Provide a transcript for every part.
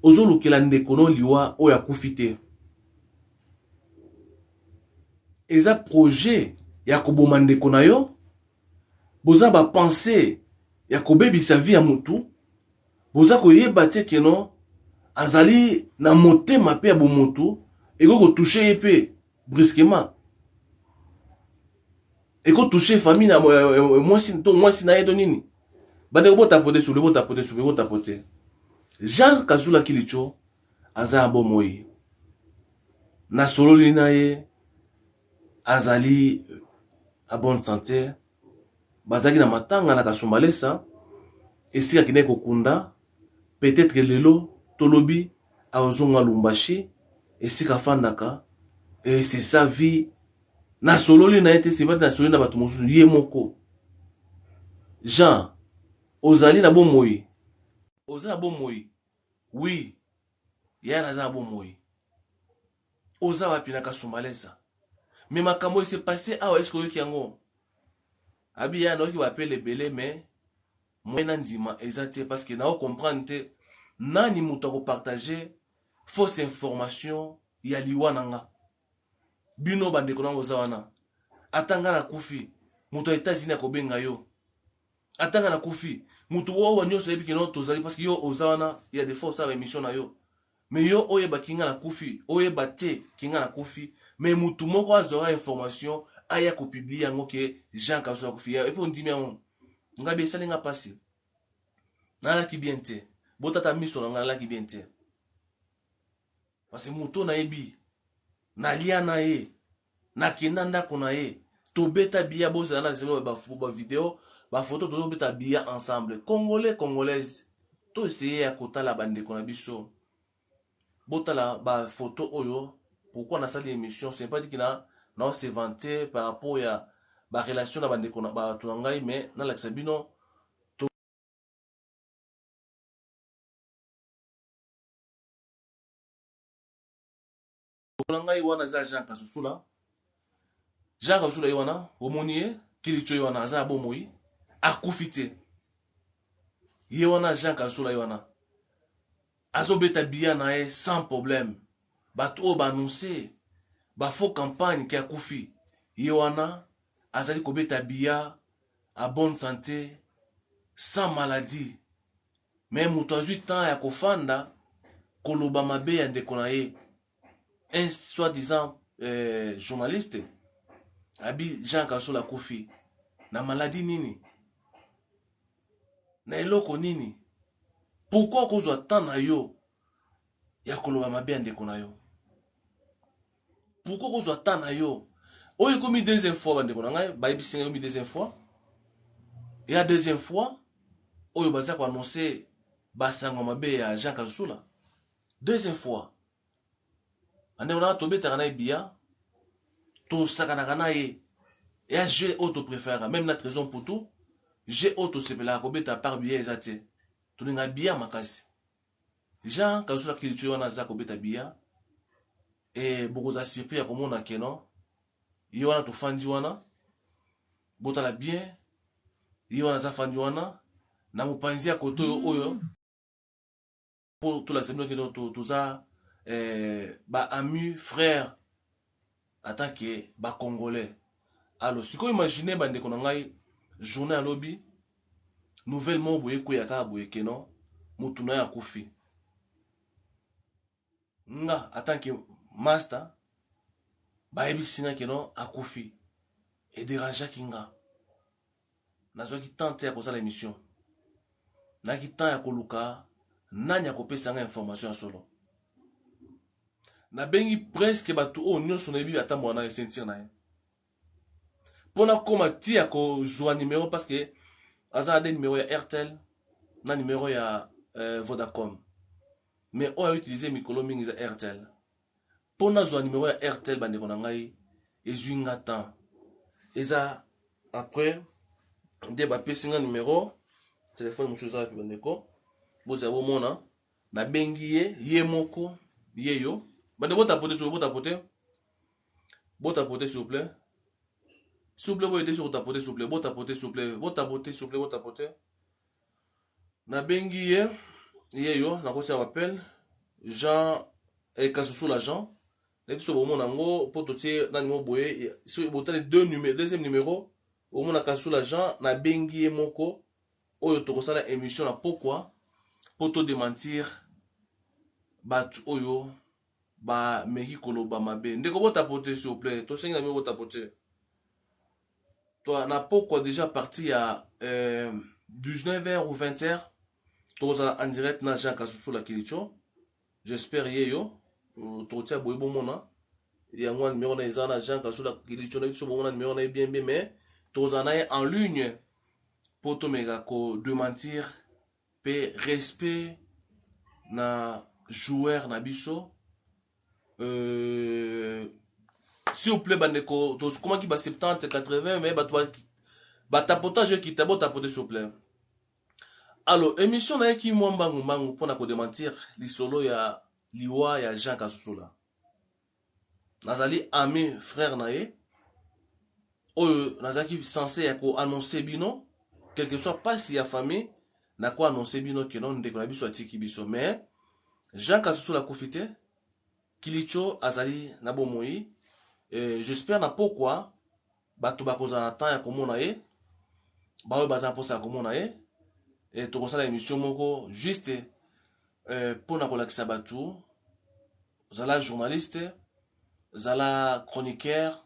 ozolukela ndeko no liwa oyo akufi te. Eza projet ya koboma ndeko na yo, boza ba pensée ya kobebisa vie ya mutu, boza koyeba te keno azali na motema pe ya bomutu, eko kotouche ye pe brusquement, eko touche famille na mwasi na ye to nini. Bande botapote souple. Jean Kazula Kilicho aza abomoi na sololi na ye azali a bonne santé, bazaki na matanga na kasumbalesa esika kine kokunda, peut-être que lelo tolobi azonga Lumbashi esika fandaka, et c'est sa vie na sololi na ete sibati na sololi na bato mosusu ye moko. Jean ozali na bomoi, oza na bomoi, oui, yana za bomoi, oza wapi na kasumbalesa. Mais makambo s'est passé awa esko yoki yango abi ya noki bapele belé, mais moi nandima exacté parce que na o comprendre te nani muto ko partager fausse information ya liwa nanga bino bande ko nango zawana atanga na kufi muto États-Unis ko benga yo, atanga na kufi muto wo wanyo so ebiki no tozali parce que yo ozawana il y a des fausses émissions na yo. Mais yo oye ba kinga na kufi, oye ba te kinga na kufi, mais mutu moko azora information aya ko publier yango ke Jean Kazula kufi. Et puis on dit bien ngabe salinga passer. Nala ki bien te. Botata miso na ngala ki bien te. Parce que muto na ebi na lia na ye, na kinanda kona ye, to beta biya boza na zelo ba vidéo, ba photo to beta biya ensemble. Congolais congolaise. To essayer ya kotala bande kona biso. Botala ba photo oyo, pourquoi on a sali émission, c'est pas dit qu'il a non c'est vanté par rapport à ba relation na bande kona ba tunangai, mais na la sabino to tunangai wana za Jean Kazula. Jean Kazula wana omonie Kilicho wana za bomoi akufite. Ye wana Jean Kazula wana azobeta biya na ye sans problème. Bato o ba annoncer ba faux campagne qui a koufi. Yewana azali kobeta biya à bonne santé sans maladie. Mais mutu azui temps ya kofanda koloba mabe ya ndeko na ye. Un soi-disant journaliste abi Jean Kazula koufi na maladie nini? Na eloko nini? Pourquoi kozwa temps na yo ya koloba mabe ya ndeko na yo? Pourquoi kozwa temps na yo? Oyo komi deuxième fois bandeko na ngai ba ebisinga komi deuxième fois. Et la deuxième fois oyo baza ko annoncer basango mabe ya Jean Kazula. Deuxième fois ande on a tobeta na biya to sakana kana ye. Et j'ai auto préféré même notre raison pour tout. J'ai auto sepela ko beta par biya ezate. To ninga biya makasi. Jean Kazula Kilicho wana za ko beta biya. Et beaucoup za surpris ya komona keno. Yo wana to fandi wana botala bien. Yo wana za fandi wana na mopanzi ya koto oyo pour tout la semaine que tout ça ba ami frère en tant que ba congolais. Alors si ko imaginer bande ko ngai journée à lobby nouvellement boye ko ya ka boye keno mutu na ya kufi nga en tant que master ba ebisina keno akufi et déranger kinga nazo ki tente ya kozala émission na ki tente ya koluka nanya kopesa nga information solo na bengi presque batu o nyonso na yebi ata mwana sentir na ye pona koma tia ko zwa numéro parce que aza des numéro ya Airtel na numéro ya Vodacom mais on a utilisé mikolo mingi za Airtel pona zwa numéro ya Airtel bande ko na ngai ezwinga temps eza après de ba pesinga numéro téléphone monsieur za bande ko boza bo mona na bengi ye moko ye yo bande botapote s'il vous plaît. S'il vous plaît, vous aidez sur tapoter, s'il vous plaît. Botapoter. Na bengi ye yo, na kosi appel. Jean et Kasusu l'agent. Et puis au monango pour totier dans numéro boye sur botal deuxième numéro au mona Kasusu l'agent na bengi moko oyo tokosala émission na pourquoi pour te démentir bat oyo ba meki koloba mabe ndeko bota poter s'il vous plaît to sengi na mi bota poter toi na pourquoi déjà parti à 19h ou 20h tozala en direct na Jean Kasusu la Kilicho. J'espère yeyo totia boye bomona yango numéro na ezana Jean Kasusu la Kilicho na biso bomona numéro na bien mais tozana en ligne pour to mega ko démentir pe respect na joueur na biso s'il vous plaît bandeko to comment qui ba 70 80 mais ba tapotage qui tabo tapoter s'il vous plaît. Alors émission na ki mo mbangu mbangu pona ko démentir lisolo ya liwa ya Jean Kasusu la nazali ami frère na ye oyo nazaki censé ya ko annoncer bino quel que soit pas si ya famille na ko annoncer bino que non ndeko na biso atiki biso mais Jean Kasusu la kofite Kilicho azali na bomoi j'espère na pourquoi bato bakozala na temps ya komona ye baoyo baza mposa ya komona ye et tokosala émission moko juste pona kolakisa bato zala journaliste zala chroniqueur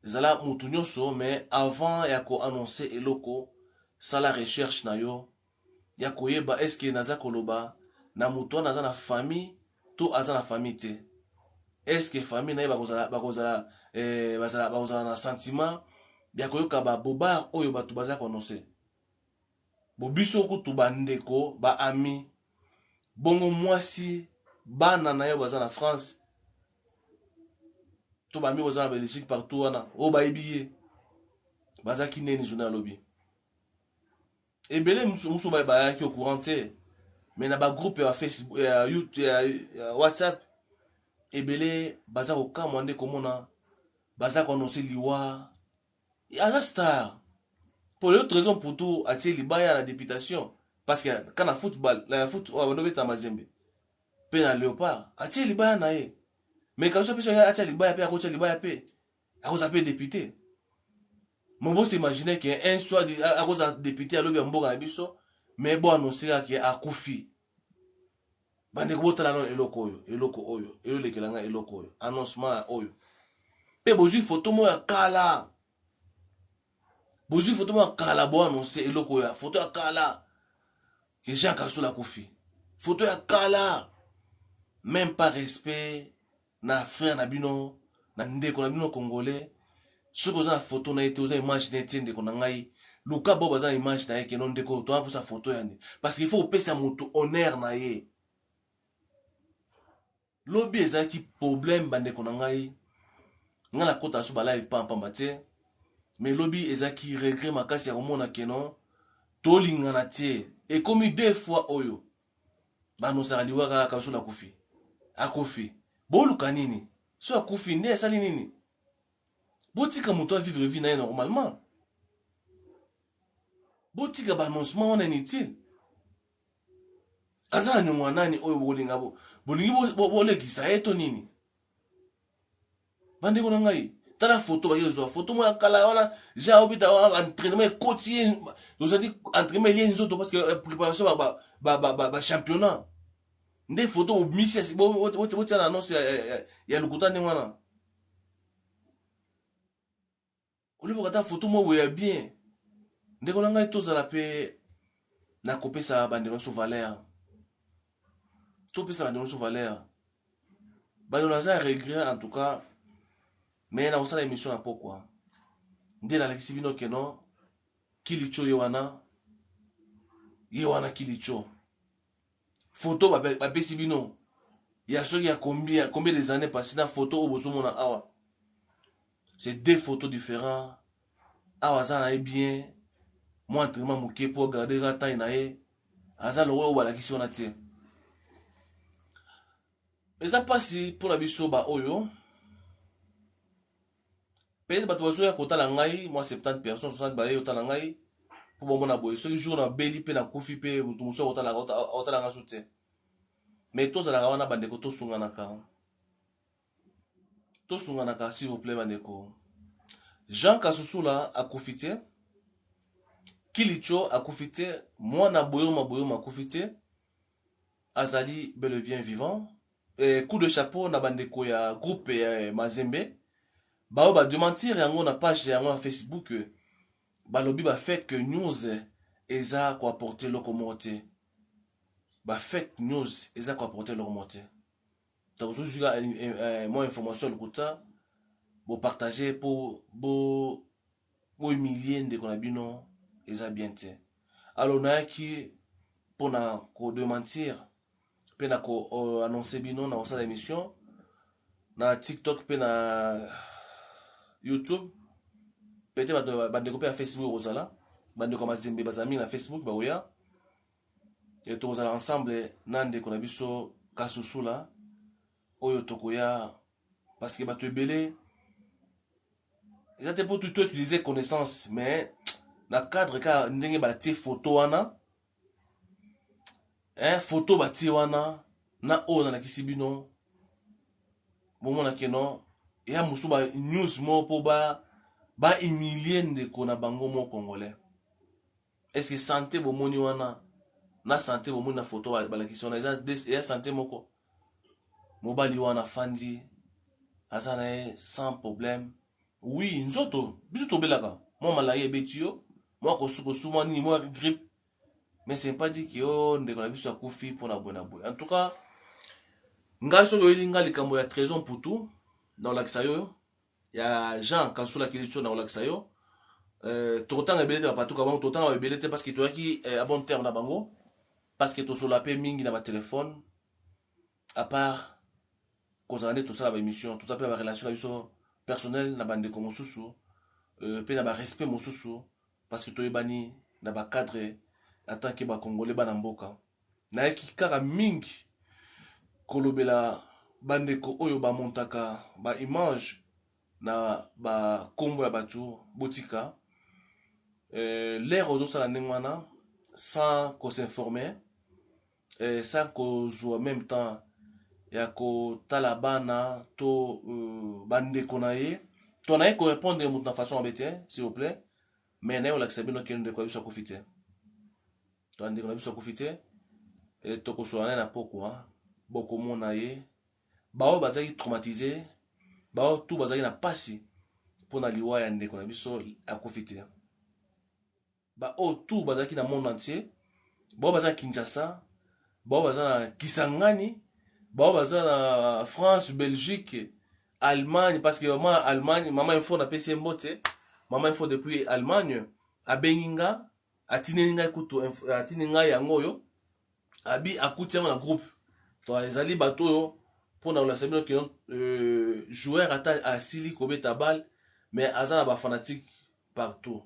zala mutu nyonso mais avant ya ko annoncer eloko sala recherche na yo ya koyeba est-ce que naza koloba na mutu wana aza na famille to aza na famille te est-ce que famille na ye bakozala na sentiment ya koyoka babobar oyo bato baza koannoncer bobiso kutu bandeko ba ami bongo mwasi bana na ye baza na France to bami baza na Belgique partout wana o bayebi ye bazaki neni journal lobby ebele musu bayaki au courant te mais na ba groupe ya Facebook ya YouTube ya WhatsApp ebele baza kokamwa nde komona baza koannoncer liwa aza star pour l'autre raison pour tout atie libaya à la députation parce que quand la football la foot on doit être mazembe pe na léopard atie libaya na ye mais quand ça peut atie libaya pe akotia libaya pe akoza pe député mon boss imaginer que un soir akoza député alobi mboka na biso mais bon annoncer que akufi bande ko botala non eloko oyo lekelanga eloko oyo annoncement oyo pe bozui photo mo ya kala bozui photo mo ya kala bo annoncer eloko ya photo ya kala que Jean Kasusu la kufi photo ya kala même pas respect na frère na bino na ndeko na bino congolais soki oza na photo na ye te oza image na ye te ndeko na ngai luka bo baza na image na ye ke no ndeko toa mposa photo ya nde parce qu'il faut kopesa moto honneur na ye lobi ezalaki problème bandeko na ngai nga na kota so balive pampamba te mais lobi ezalaki regret makasi ya komona ke no tolingana te ekomi deux fois oyo banosaka liwa kaka Kasusu la kufi akufi boluka nini so akufi nde asali nini botika moto vivre vie na ye normalement botika baannoncement wana inutile aza na niongo nani oyo bolingi bolekisa ye to nini bandeko na ngai tala photo bakozwa photo mo ya kala wana ja obita entraînement ekoti ye ozali entraînement elie nzoto parce que préparation ba championnat nde photo bomisi botia na annonce ya lokuta ndenge wana oliboka ta photo mo boya bien ndeko na ngai tozala pe na kopesa bandeko nyonso valeur topesa bandeko nyonso valeur bandeko naza regret en tout cas mais na kosala émission na pokwa nde nalakisi bino keno Kilicho ye wana Kilicho photo bapesi bino ya soki ya combien des années passées na photo oyo bozomona awa c'est deux photos différents awa aza na ye bien moi entraînement moke po garder ka taille na ye aza lokola oyo balakisi wana te eza mpasi mpona biso baoyo peut-être bato bazoya kotala ngai moi 70 personnes 60 baye kotala ngai po bomona boye soki jour na beli mpe nakufi mpe moto mosusu akotala nga so te mais tozalaka wana bandeko tosunganaka s'il vous plaît bandeko. Jean Kasusula akufi te, Kilicho akufi te, mwana boyoma akufi te, azali bel et bien vivant. Et coup de chapeau na bandeko ya groupe ya Mazembe, bao ba dementir yango na page yango na Facebook, balobi ba fake news eza ko apporter locomote. Ba fake news eza ko apporter locomote. Ta vous juga moi information le kota bo partager pour humilier de konabino eza bien te. Alors na ki pour na ko dementir pe na ko annoncer bino na sa émission na TikTok pe na YouTube peut-être bandeko pe na Facebook rozala bandeko Mazembe bazami na Facebook ba oya et tozala ensemble nande ko na biso Kasusula oyo tokoya parce que bato ebele eza te pour tout utiliser connaissance mais na cadre ka ndenge batie photo wana photo batie wana na oyo na kisibino bomona keno ya musu ba news mo po ba humilier ndeko na bango mo congolais. Est-ce que santé bomoni wana na santé bomoni na photo balakisi wana eza santé moko mobali wana fandi azana sans problème. Oui nzoto biso tobelaka moi malai ebeti yo moi kosukosu moi nini moi grippe mais c'est pas dit que yo ndeko na biso akufi mpona boye na boye. En tout cas ngai soki oyelinga likambo ya trésor putu na olakisa yo ya Jean Kasula Kilicho na olakisa yo tokotanga ebele te bapatuka bango totanga ebele te parce que toyaki à bon terme na bango parce que tosola pe mingi na batelefone à part kozala nde tosala baémission toza mpe na barelation na biso personnel na bandeko mosusu mpe na barespect mosusu parce que toyebani na bacadre atanke bakongole bana mboka nayaki kaka mingi kolobela bandeko oyo bamontaka baimage na bakombo ya bato botika l'air ozosala ndenge wana sans kosinformer sans kozwa même temps ya kotala bana to bandeko na ye to na ye korépondre moto na façon mabe te s'il vous plaît mais na ye olakisa bino ke ndeko na biso akufi te to ndeko na biso akufi te tokosola naye na pokwa bokomona ye bao bazalaki traumatisé bao tu bazalaki na pasi mpona liwa ya ndeko na biso akufi te bao tu bazalaki na monde entier bao baza na Kinshasa bao baza na Kisangani bao baza na France Belgique Allemagne parce que maman Allemagne maman info na pesi mbote maman info depuis Allemagne abenginga atineninga kutu atininga yango yo abi akuti yango na groupe to ezali bato yo mpona olakisa bino ke joueur ata asili kobeta balle mais aza na bafanatique partout.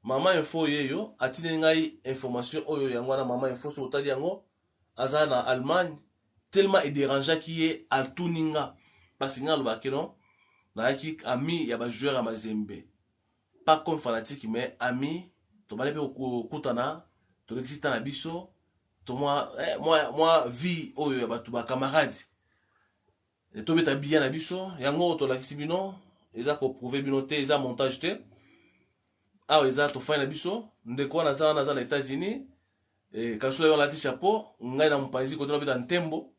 Mama info yeyo atine ngai information oyo yango na mama info so otali yango aza na Allemagne tellement dérangeaki ye atuninga parce que nga lobaki non nayaki ami ya ba joueur ya Mazembe pas comme fanatique mais ami to bale pe okutana to l'exista na biso to moi vie oyo ya batu ba camarades et to beta bien na biso yango to lakisi bino eza ko prouver bino te eza montage te ah eza to fine na biso ndeko wana za na États-Unis Kasula yo lati chapeau ngai na mpanzi ko to beta ntembo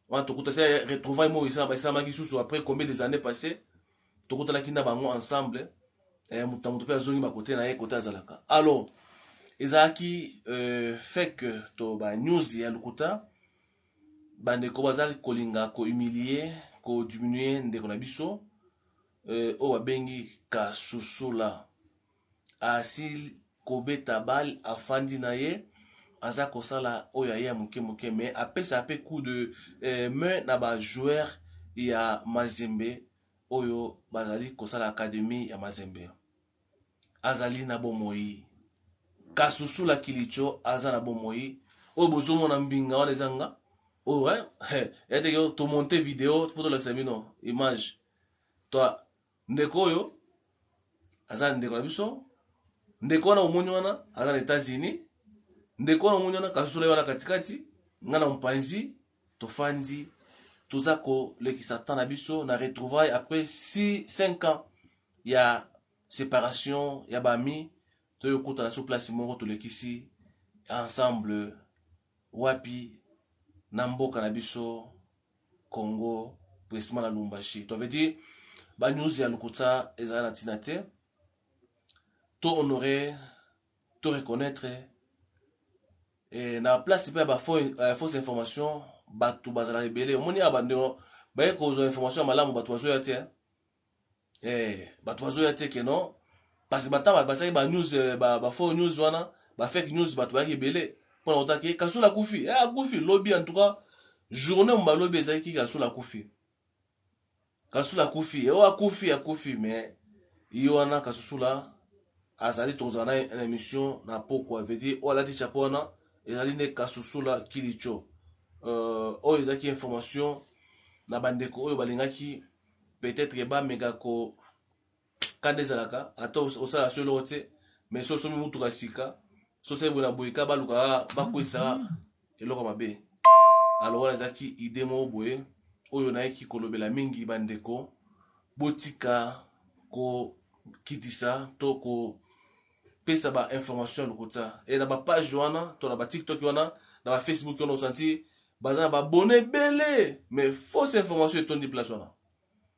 wana to kutasa retrouvaille mo isa ba sama ki susu après combien des années passées to kutana kinda bango ensemble mutu pe azongi ba côté na ye côté azalaka alors ezaki fait que to ba news ya lukuta bandeko bazali kolinga ko humilier ko diminuer ndeko na biso o babengi Kasusula asil kobeta bal afandi na ye aza kosala oyo ya moke moke mais apesa pe coup de main na ba joueur ya Mazembe oyo bazali kosala académie ya Mazembe azali na bomoi Kasusula Kilicho aza na bomoi oyo bozomona mbinga wana ezanga oh ouais et que tu monter vidéo pour le séminaire image toi ndeko oyo aza ndeko na biso ndeko wana omoni wana aza na États-Unis ndeko wana omoni wana Kasusula wana katikati nga na mpanzi tofandi tozako leki satan na biso na retrouvaille après 5 ans ya séparation ya bami toyokutana sur place moko tolekisi ensemble wapi na mboka na biso Congo précisément na Lumbashi. To veut dire ba news ya Lokuta ezala na tina te to honorer to reconnaître et na place pe ba fausse information batu bazala rebelle omoni abandero ba ko zo information malamu batu bazo ya te batu bazo ya te que non parce que bataba basaki ba news ba faux news wana ba fake news batu ba rebelle pour autant que Kasula kufi kufi lobby en tout cas journée mba lobby ezaki Kasula kufi akufi mais yo wana Kasula azali tozana une émission na pokwa veut dire o la ti chapeau na ezali ne Kasula kilicho oyo ezaki information na bandeko oyo balingaki peut-être ba mega ko kadezalaka ata osala solo te mais so somi mutu kasika so se bona boyika baluka bakwisa eloko mabe alors wana ezaki idée mo boye oyo naiki kolobela mingi bandeko botika ko kitisa to ko pesa ba information Lokuta et na ba page wana to na ba TikTok wana na ba Facebook wana osenti baza ba abonné belé mais fausse information etondi place wana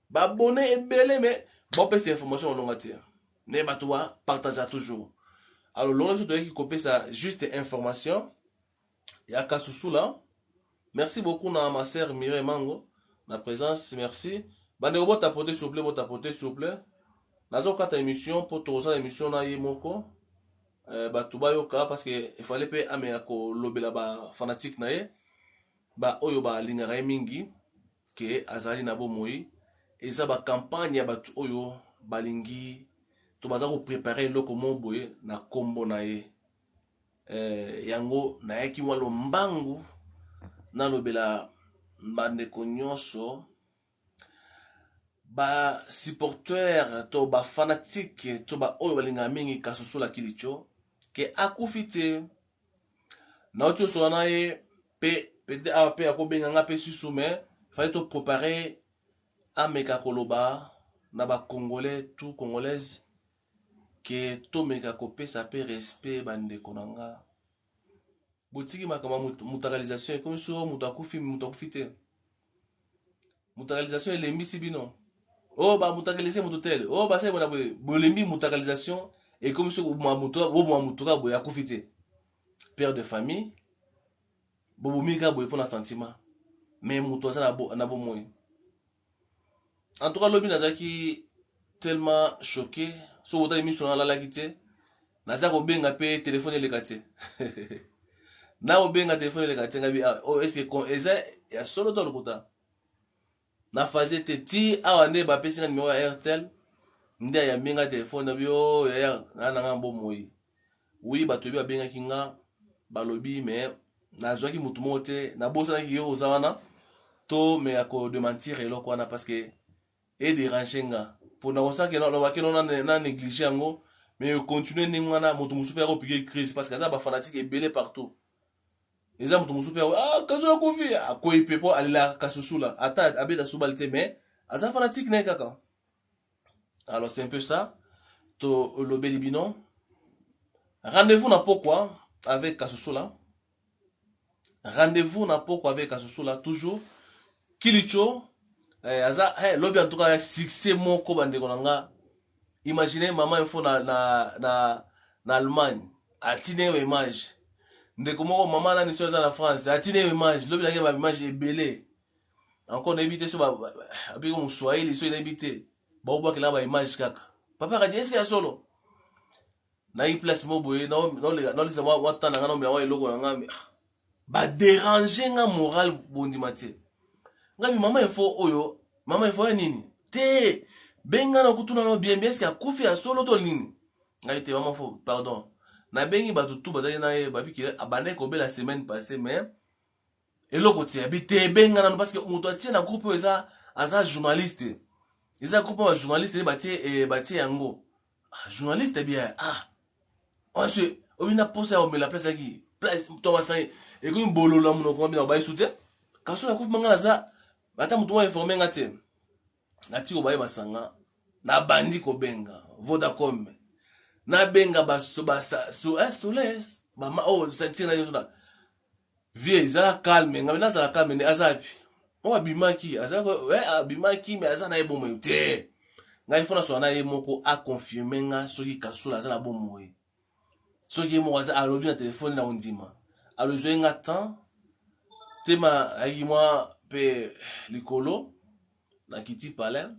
ba abonné ebele mais bon pesa information on ngati ne ba toi partager toujours alors l'on a qui copier ça juste information ya Kasusula. Merci beaucoup na ma sœur Mireille Mango na présence merci bande robot tapoter s'il vous plaît nazo kata émission pour toza émission na yemoko batuba yoka parce que il fallait pe ame ko lobela ba fanatique na ye ba oyo ba lingara mingi ke azali na bomoi eza ba campagne ya batu oyo balingi to baza ko préparer loko moboye na kombo na ye yango na yaki walo mbangu na lobela bandeko nyonso ba supporter to ba fanatique to ba oyo balinga mingi Kasusula kilicho ke akufite na oto so na ye pe akobenga nga pe susu mais fallait to préparer ameka koloba na ba congolais tout congolaise ke to meka kopesa pe respect bandeko nanga botiki makama mutakalisation comme so mutakufite mutakalisation elembisi bino oh ba mutakalisation mutotel oh ba sai bona bolembi mutakalisation et comme so mutuka boya kufite père de famille bobo mika boye pour la sentiment mais muto ça na bo moy en tout cas lobi nazaki tellement choqué so bota émission na la kité naza ko benga pe téléphone le kate na obenga téléphone le kate ngabi oh est-ce que eza ya solo to Lokuta na phase te ti awande ba pesi na numéro ya RTL ndia ya benga téléphone bio ya na ngambo moyi oui bato bi benga kinga balobi mais nazwaki mutu mote na bosa ki yo ozawana to me ako de mentir eloko wana parce que et déranger nga pour na kosa ke no bakeno na négliger ngo mais continuer ningwana mutu musupe ya ko piquer crise parce que ça ba fanatique ebele partout eza mutu musupe Kasula kufi akoyi pepo alila Kasusula ata abeta subalite mais aza fanatique ne kaka alors c'est un peu ça to lobeli bino rendez-vous na pokwa avec Kasusula toujours kilicho aza lobby en tout cas succès moko bandeko nanga imaginez maman info na Allemagne atine image ndeko moko maman na niso za na France atine image lobby la ba image ebele encore n'ébiter so ba abiko muswahili so n'ébiter ba oba kila ba image kaka papa ka est-ce qu'il y a solo na i place mo boye no les sama watana ngano mya wa eloko nanga ba déranger nga moral bondimate ngabi mama info nini te benga na kutuna no bien est-ce que akufi a solo to nini ngabi te mama fo pardon na bengi batu tu bazali na ye babi ki abane ko la semaine passée mais eloko te abite benga na parce que muto atie na groupe eza journaliste eza groupe ba journaliste batie yango journaliste bien on se obina posa o me la place qui place to basai et comme bolola monoko mabina ba soutien Kasula akufi manga naza ata mutu mwa informe nga te nati ko baye masanga na bandi ko benga Vodacom na benga ba soles ba ma o sentir na yosuna vie za calme nga na za calme ni azapi o abimaki azaka abimaki mais azana ebomo te nga ifona so na ye moko a confirmer nga soki Kasula azana bomo soki mo aza alobi na telefone na ondima alozwe nga temps tema ayi moi pe likolo na kiti pale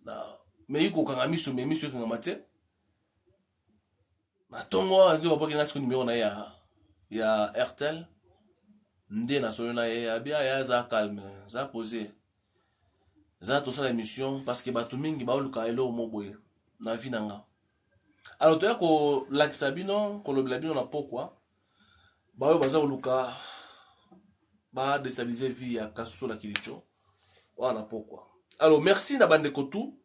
na me yuko kanga miso me miso kanga mate na tongo azo baboki na siko numéro na ya Airtel nde na solo na ye abia ya za calme za poser za to sa émission parce que batu mingi ba oluka elo moboye na vie nanga alors to ya ko lakisa bino ko lobela bino na pokwa ba yo baza oluka ba déstabiliser vie ya Kasula Kilicho wana pokwa. Alors merci na bandeko tout.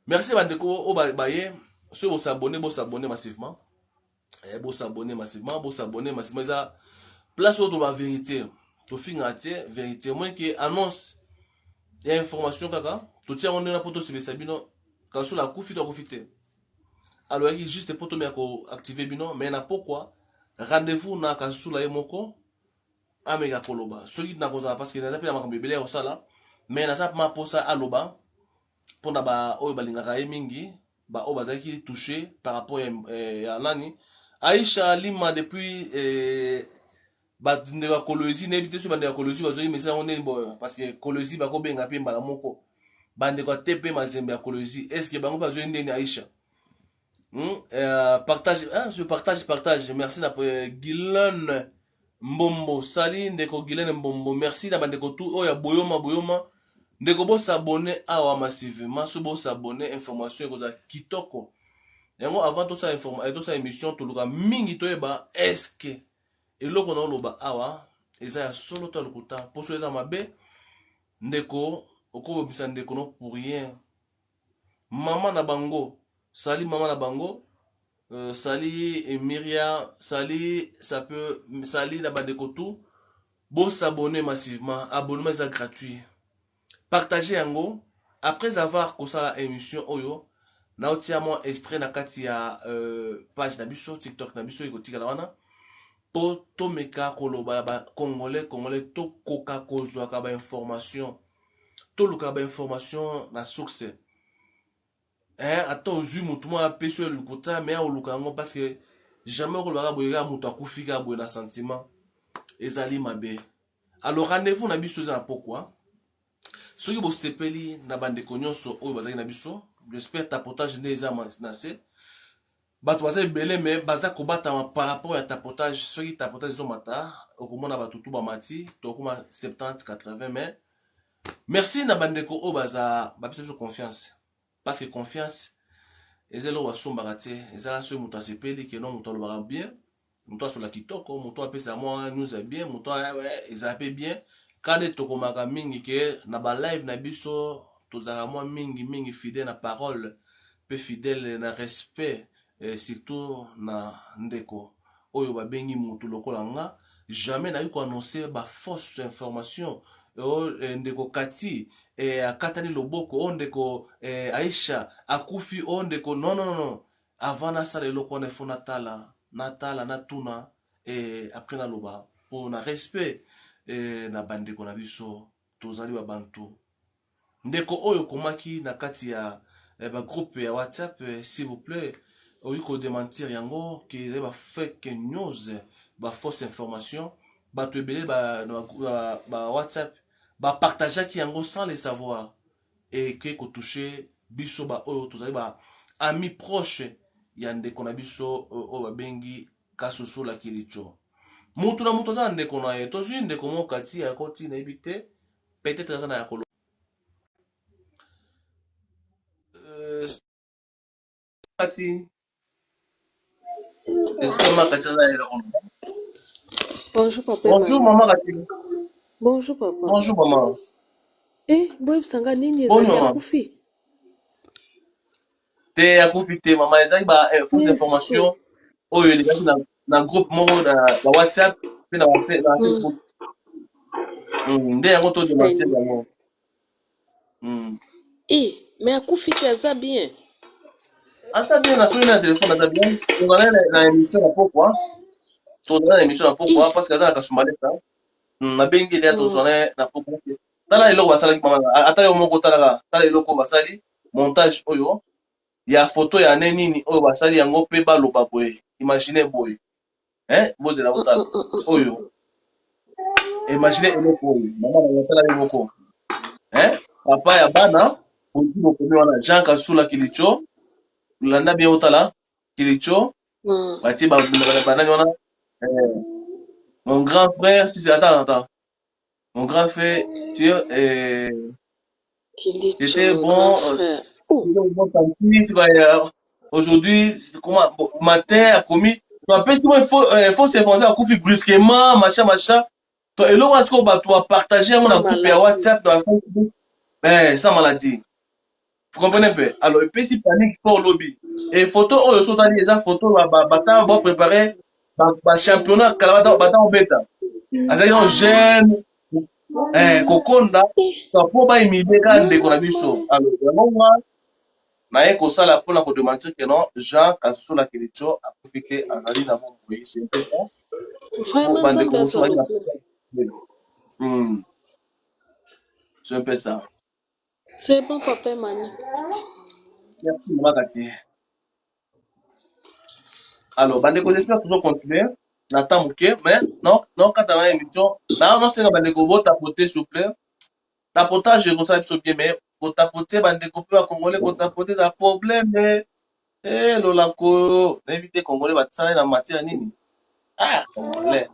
Merci bandeko o baye ceux vous s'abonner massivement. Bo s'abonner massivement ça place autour la vérité. To fingaté vérité moins que annonce et information kaka. To tia on na poto se sabino Kasula kufi to kufite. Alors il juste poto me ko activer bino mais na pourquoi rendez-vous na Kasula e moko amega koloba soki na koza parce que na zapi na makambo ebele au sala mais na zapi ma posa aloba pona ba oyo balingaka ye mingi ba oyo bazaki touché par rapport ya nani Aisha Lima depuis ba de ba kolozi na ebite so ba de kolozi bazoyi mesa on bo parce que kolozi ba ko benga pe mbala moko bande ko tepe mazembe ya kolozi est-ce que bango bazoyi ndeni Aisha partage je partage merci na Guylaine Mbombo sali ndeko Guylaine Mbombo merci na bandeko tout oya boyoma ndeko bo s'abonner awa massivement so bo s'abonner information koza kitoko yango avant tout ça émission to luka mingi to eba est-ce que eloko na loba awa eza ya solo to lukuta poso eza mabe ndeko okobo bisa ndeko no pour rien mama na bango sali mama na bango Sali et Myriam, Sali, ça peut, Sali la bandeko tout, bon s'abonner massivement, abonnement est gratuit. Partagez yango, après avoir commencé la émission Oyo, na otia moi extrait na kati ya page nabiso, TikTok nabiso, ikotika na wana, po to meka koloba ba congolais to koka kozwa ka ba information, to luka ba information na succès. Attends aux mutu mo apesi le kota mais au lukango parce que jamais on va boyega mutu akufika boye na sentiment ezali mabe. Alors rendez-vous na biso za pourquoi soki bo sepeli na bandeko nyonso oyo bazaki na biso j'espère tapotage ne eza na se bato baza belé mais baza kobata par rapport à tapotage soki tapotage zo mata okomona batutu ba mati to koma 70 80 mais merci na bandeko oyo baza bapesa biso confiance. Parce que confiance, et c'est là où on va se et ça c'est mon tasepeli que non mon toit va bien, mon toit sur la kitoko, mon toit pèse à moi nous est bien, mon toit ouais ils appellent bien. Quand les toko maga mingi que na ba live na biso, tous à moi mingi fidèle na parole, peu fidèle na respect, surtout na ndeko. Oyo ba bengi mutu lokola nga, jamais na eu ko annoncer ba fausse information. Ndeko Kati akatani loboko ondeko Aisha akufi ondeko non avant na sala eloko na fona tala na tuna après na loba pour na respect na bandeko na biso tozali ba bantu ndeko oyo komaki na kati ya ba groupe ya WhatsApp s'il vous plaît oyiko démentir yango que ba fake news ba fausse information ba to ebele ba WhatsApp ba partager qui yango sans le savoir et que ko toucher biso ba oyo tozali ba amis proches ya ndeko na biso o ba bengi Kasula Kilicho mutu na mutu za ndeko na ye tozwi ndeko mo kati ya koti na ebite peut-être za na ya kolo kati est-ce que ma kati za ya kolo. Bonjour papa. Bonjour maman kati. Bonjour papa. Bonjour maman. Boy sanga nini ezali ya kufi? Te ya kufi te maman ezali ba fausse information oyo elekaki na groupe moko na WhatsApp pe na Facebook. Nde yango to démentir Seigneur. yango. Eh, mais akufi te aza bien. Asa bien na soki na telefone aza bien. Tozala na émission na pokwa. Tozala na émission na pokwa Eh, parce que aza na kasumaleta. Nabengi dia mm, tozala na pokwa. Tala eloko basalaki mama. Ata yo moko talaka. Tala eloko basali. Montage oyo. Ya photo ya ne nini oyo basali yango mpe baloba boye. Imagine boye. Bozela kotala. Oyo. Imagine eloko oyo. Mama na tala eloko. Papa ya bana. Ozi bokomi wana Jean Kasula Kilicho. Landa bien otala. Kilicho. mm. Batie banani wana. euh, Mon grand frère, si c'est attends. Mon grand frère, Kilicho, c'était mon grand bon. frère. Oh, C'était bon samedi, aujourd'hui, comment, bon, matin, a commis. Tu appelles moi, il faut s'informer à Koufi brusquement, machin. Toi, et là, tu vas partager sa un groupe à maladie. WhatsApp, dans Facebook. Sans maladie. Vous comprenez un peu? Alors, et puis si panique pour le lobby. Et photo, oh, sont allés, les photos, va préparer, championnat, calabata, bata, bêta. Azali no jeune, kokonda, po ba imide ka ndeko na biso. Alors, yango wana, naye kosala mpona kodementir ke non, Jean Kasula Kilicho akufi te azali na bomoi. C'est un peu ça. Po Vraiment, bandeko Nzambe mosusu azwa bazali na lokumu. c'est un peu ça. C'est bon, papa Mani. Merci, Mama Kati. Alors, bandeko, j'espère toujours continuer. N'attends moke, mais non, quand on a une émission, non, c'est bandeko, vous tapoter, s'il vous plaît. Tapotage, vous savez, bien, mais vous tapoter, bandeko, peu à Congolais, vous tapoter, ça problème, Lolako, éviter Congolais, batsana na matière nini? Congolais.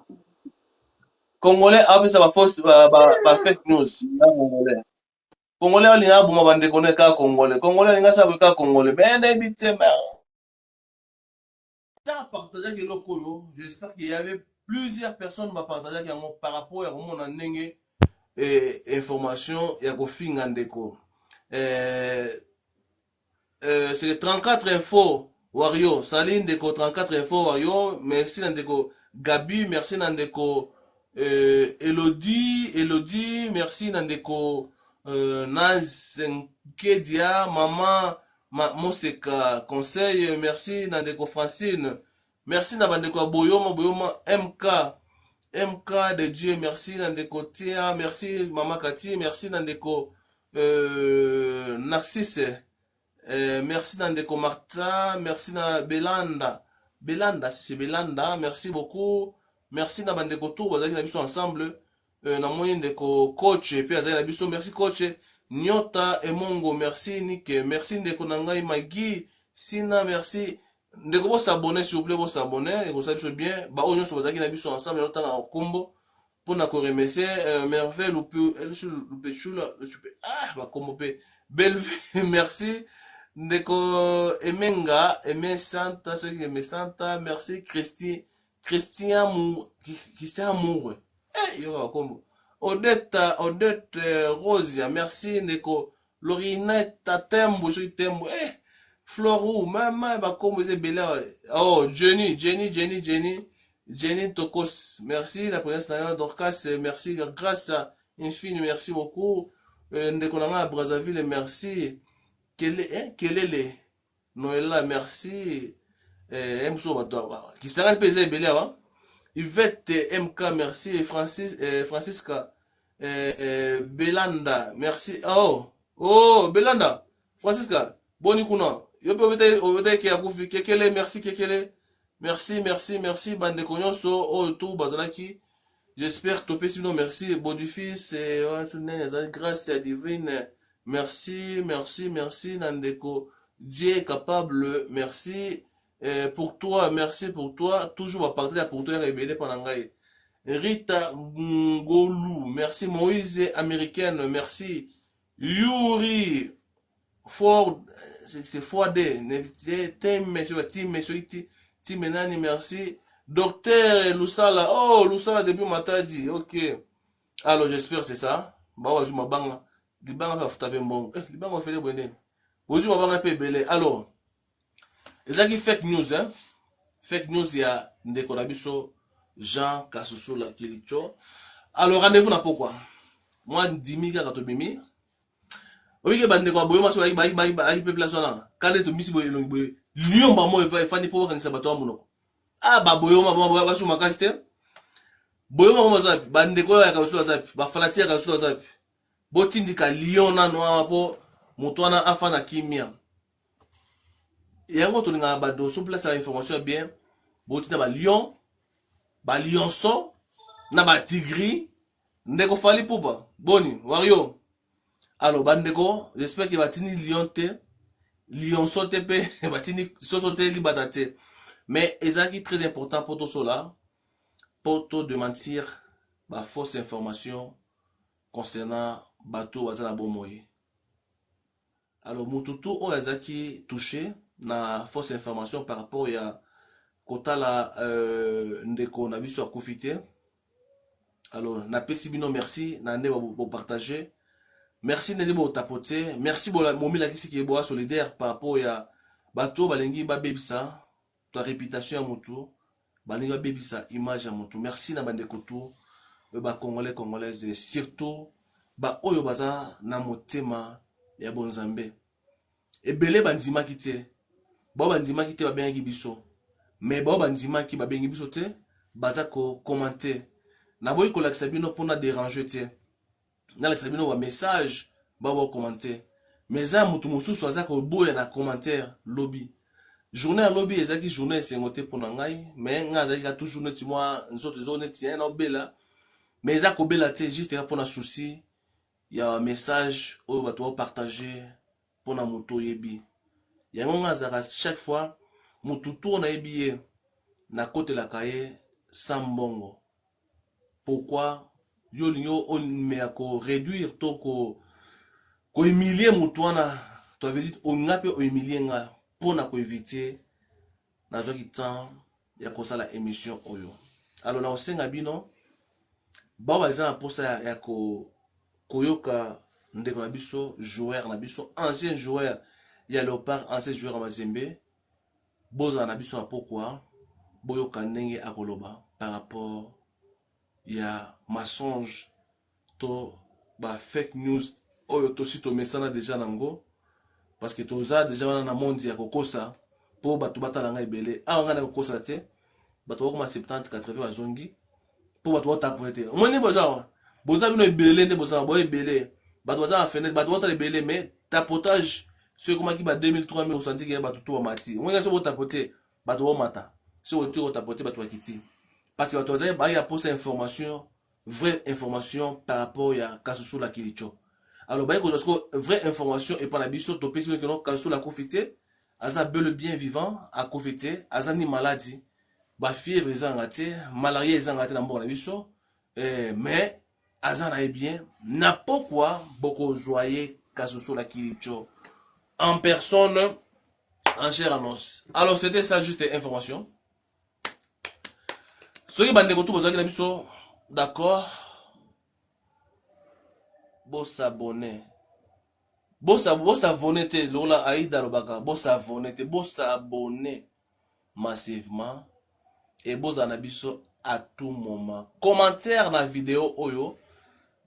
Congolais, ça va fausse, fake news, Congolais. Congolais, on a bon, bandeko, ne ka Congolais. Congolais, on a ça, ka Congolais. Mais, n'évitez, mais, tant partager que lokolo, j'espère qu'il y avait plusieurs personnes qui partager par rapport à mon ndenge information ya kofinga ndeko. Euh, c'est le 34 info Wario, Saline Ndeko 34 info Wario, merci Nandeko Gabi, merci Nandeko Elodie, merci Nandeko Nanzenkedia, Maman Moseka Conseil, merci Nandeko Francine, merci Nabandeko Boyoma MK de Dieu, merci Nandeko Tia, merci Maman Kati, merci Nandeko Narcisse. Merci Nandeko Martha, merci na Belanda, si c'est Belanda, merci beaucoup. Merci na Bandeko Tour, bazaki na biso ensemble. Na moyen ndeko coach et puis azaki na biso, merci coach. Nyota Emongo, merci Nick, merci Ndeko Nangai Magi, Sina, merci. Ndeko bo s'abonner s'il vous plaît, bo s'abonner et vous savez bien. Ba onyo so bazaki na biso ensemble, nota na kombo pour na ko remercier merveille le chula, ba kombo pe. Bellevue, merci. Ndeko Emenga, Aimé Santa, ceux qui aiment Santa, merci Christian Moure. Yo, comme Odette Rosia, merci Ndeko Lorinetta Tembo, ceux qui Tembo. Florou, maman, bah, comme c'est belé. Oh, Jenny Tokos, merci, la princesse Nana Dorcas, merci, grâce à infini, merci beaucoup. Ndeko Nanga Brazzaville, merci. Kelele Noëlla, merci. Qui s'arrête pesé belé avant. Yvette MK, merci. Francisca Belanda, merci. Belanda, Francisca, boni kuna. Yo pe obete ki akufi kekele, merci kekele. Merci bande konyonso o tout bazalaki. J'espère topé sinon merci Bonifice et grâce divine. Merci Nandeko. Dieu est capable. Merci pour toi, toujours à partir pour toi révélé par Nangaï. Rita Ngolu, merci Moïse américaine, merci Yuri Ford, c'est Ford, Team Menani, merci. Docteur Lusala, Lusala depuis Matadi, ok. Alors j'espère c'est ça. Bah je m'abanga. Libanga va foutre bon. Libanga fait les bonnes. Aujourd'hui m'abanga peu belé. Alors, ça qui fake news hein. Fake news ya Ndeko Nabiso Jean Kasula Kilicho. Alors rendez-vous na pourquoi? moi 10 000 kaka to bimi oyike bande kwa boyo maso ayi population na kale to misi boyo boyo lion ba mo efani po kanisa bato amunoko ah ba boyo ma ba su makasi te boyo ma zapi bande ko ya kasu zapi ba falati ya kasu zapi botindika lion na no po mutwana afana kimia yango to nga ba do sur place la information bien botina ba lionso na ba tigri ndeko fali puba boni wario alors bandeko j'espère que batini lion te lionso te pe batini soso te libata te mais ezaki très important pour tout cela pour te démentir ba fausse information concernant bateau wazana bomoye. Alors mututu o ezaki touché na fausse information par rapport ya kotala ndeko na biso akufite. Alors na pesi bino merci na nde bo partager. Merci nde bo tapoter. Merci bo momila kisi ki bo solidaire par rapport ya bateau balengi ba bebisa ta réputation ya mutu balengi ba bebisa image ya mutu. Merci na bande koto ba congolais congolaises surtout ba oyo baza na motema ya bonzambe. Ebele bandima kite. Ba bandima kite ba bengi biso. Mais ba bandima ki ba bengi biso te baza ko commenter. Na boy ko lakisa bino pona déranger te. Na lakisa bino wa message ba ba commenter. Mais za mutu mususu aza ko boya na commentaire lobby. Journée à lobby ezaki journée sengote pona ngai, mais nga azaki ka toujours neti moi nzoto zo neti na obela. Mais za ko bela te juste pona souci ya message oyo bato ba partager pona muto yebi. Yango nga azaka chaque fois mutu tourna yebi na côté la kaye sambongo. Pourquoi yo linyo on me ko réduire to ko humilier mutuana to veut dire on ngape o humilier nga pona ko éviter na zo ki temps ya ko sala émission oyo. Alors na osenga bino ba baza na posa ya ko koyoka ndeko na biso joueur na biso ancien joueur ya Léopard ancien joueur Mazembe boza na biso na pourquoi boyoka ndenge akoloba par rapport ya mensonge to ba fake news oyo to sito mesana déjà nango parce que toza déjà wana na monde ya kokosa po bato batala ngai belé awa nga na kokosa te bato bakoma 70 80 bazongi po bato batapote te omoni boza bino ebele nde boza boye ebele bato baza na fenêtre bato batala ebele mais tapotage ce comment ki ba 2000 3000 osandi ke bato to mati omoni so botapote bato bomata so otiko tapote bato bakiti parce que bato baza ba ya posa information vraie information par rapport ya kasusu la kilicho. Alors ba ko vraie information et pas la biso to pesi que non kasusu la confité aza bel bien vivant à confité aza ni maladie ba fièvre ezangate malaria ezangate na mbona biso mais aza na bien na pourquoi beaucoup joyeux kasusu la kilicho en personne en chair annonce. Alors c'était ça juste information. Soki bande ko tout bozaki na biso d'accord. Bo s'abonner. Bo s'abonner te lola aïda lobaka bo s'abonner massivement et bo na biso à tout moment. Commentaire na vidéo oyo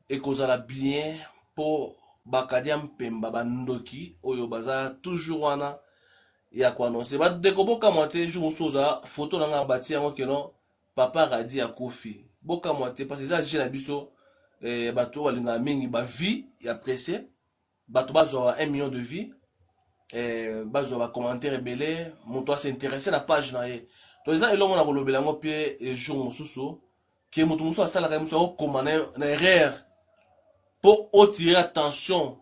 et kozala bien pour bakadiam pemba bandoki oyo baza toujours wana ya ko annoncer ba dekoboka moite jour soza photo na nga bati yango keno papa radi ya kofi boka moite parce que ça j'ai na biso bato balinga mingi ba vie ya pressé bato bazwa 1 million de vie bazwa ba commentaire belé moto s'intéresser na page na ye to eza elongo na kolobela ngo pe jour mosusu ke moto mosusu asala ka mosusu komana na erreur pour attirer attention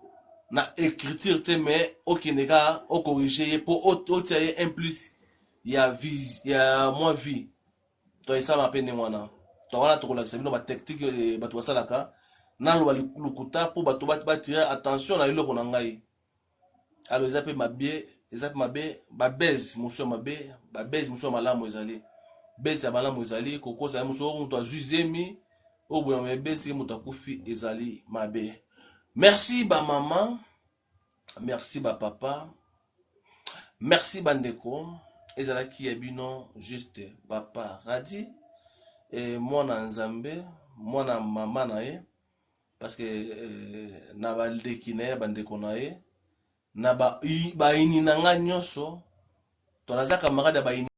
na écriture te mais okineka o corriger pour otirer un plus ya moins vie to esa ma pene mwana to wana to kolakisa bino ba tactique bato basalaka na lo lukuta pour bato ba tirer attention na eloko na ngai. Alors eza pe mabie eza pe mabe ba base muso mabe ba base muso malamu ezali base ya malamu ezali kokoza ya muso muto azuzemi o bona me base muto akufi ezali mabe. Merci ba maman, merci ba papa, merci bandeko ezala ki ya bino juste papa radi et mwana nzambe mwana mama na ye parce que na baleki na ye bandeko na ye na baini na nga nyonso tonaza camarade ya baini